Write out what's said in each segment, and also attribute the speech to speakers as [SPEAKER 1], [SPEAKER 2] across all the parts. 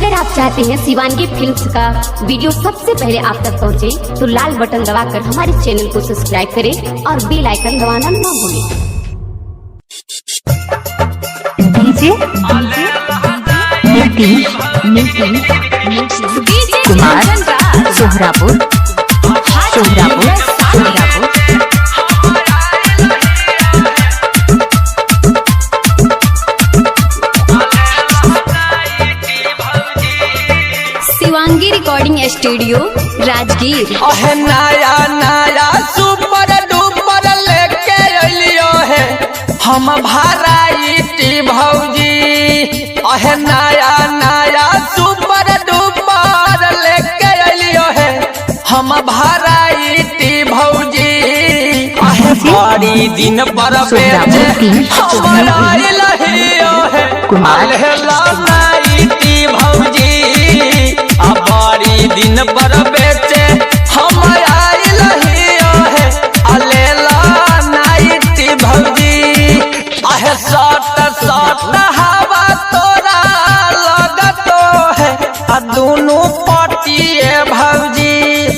[SPEAKER 1] अगर आप चाहते हैं शिवांगी फिल्म्स का वीडियो सबसे पहले आप तक पहुंचे, तो लाल बटन दबाकर हमारे चैनल को सब्सक्राइब करें और बेल आइकन दबाना न भूलें।
[SPEAKER 2] DJ Kumar Sohrapur
[SPEAKER 1] Shivangi recording studio Rajgir.
[SPEAKER 3] नया नया सुपर डुपर लेके अलियो है हम भराइटी भौजी। नया नया सुपर डुपर लेके अलियो है हम भराइटी भौजी। बड़ी दिन पर बेचे हमारा लहियो है नाइटी भौजी। बड़ी दिन पर बेचे हमारा लहियो है अलेला नाइटी भौजी। सट सट हवा तोरा लगतो है दोनों पटिए भौजी।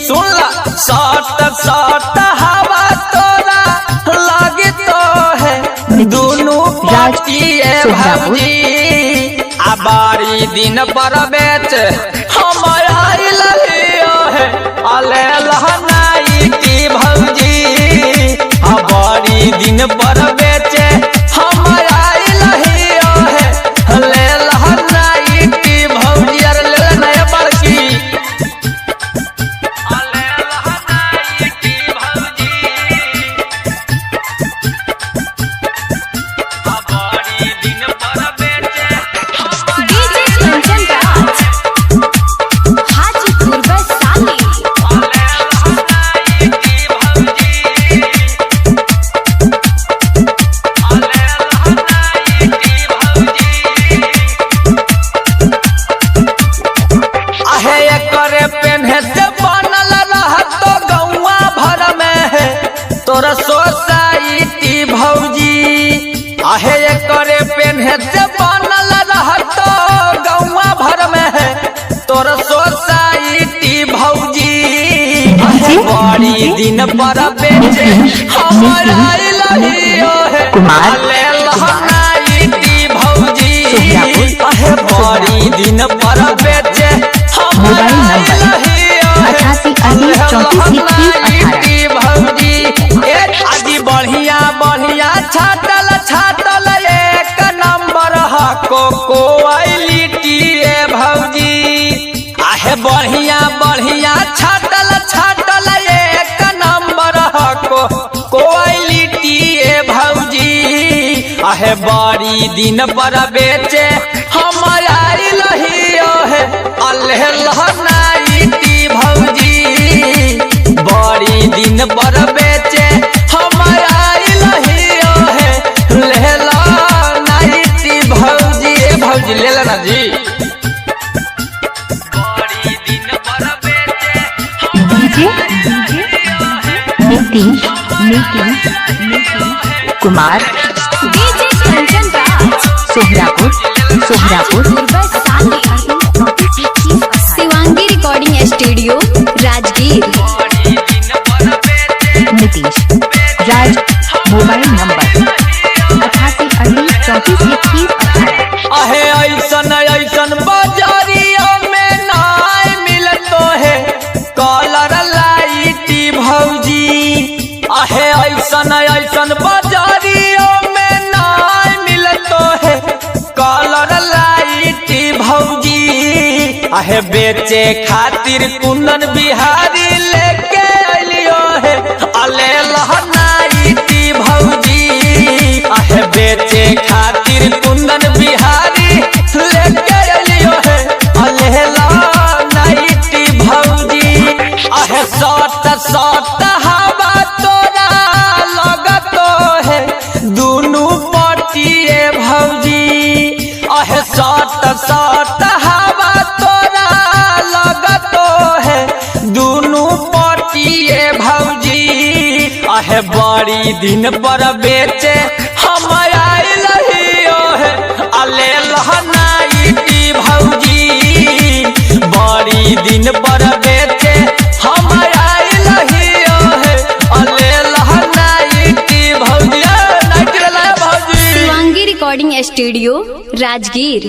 [SPEAKER 3] सुन ला सट सट हवा तोरा लगतो है दोनों पटिए भौजी। बारी दिन पर बेच हमारा लहियो है अलेला नाइटी भौजी। बारी दिन पर बेचे हमारा लहियो है अलेला नाइटी भौजी। अरे ले नया बड़की अलेला नाइटी भौजी। बारी दिन पर बेचे तोरा सोसाइटी भौजी। करे पेन्हे से बनल रहतो गौवा भर में है तोरा सोसाइटी भौजी। बड़ी दिन पर बेचे हमारा लहियो है नाइटी भौजी। बड़ी दिन पर बेचे हमारा लहियो नाइटी भौजी। आदि बढ़िया बढ़िया छाटल छाटल एक नंबर हको क्वालिटी भौजी। बढ़िया बढ़िया छाटल छाटल एक नंबर हको क्वालिटी भौजी। बड़ी दिन पर बेचे हमारा लहियो है अल्लाह नाइटी भौजी। बड़ी दिन पर बेचे हमारा लहियो है लेला नाइटी भौजी। भौजी ले लेना जी। बड़ी दिन पर बेचे
[SPEAKER 2] DJ Kumar Sohrapur
[SPEAKER 1] Shivangi recording studio Rajgir.
[SPEAKER 2] Nitish Raj mobile number 8838342118।
[SPEAKER 3] ऐसन ऐसन बाजारिया में नाय मिलतो है कलर लाइटी भौजी। ऐसन ऐसन बाजारिया में नाय मिलतो है कलर लाइटी भौजी। बेचे खातिर कुंदन बिहारी लेके अलियो है अलेला नाइटी भौजी। बेचे खातिर कुंदन बिहारी लेके अलियो है अलेला नाइटी भौजी। सट सट हवा तोरा लगतो है दोनों पटिए भौजी। सट सट हवा तोरा लगतो है दोनों पटिए भौजी। बड़ी दिन पर बेचे हमारा लहियो है अलेला नाइटी भौजी।
[SPEAKER 1] Recording studio Rajgir.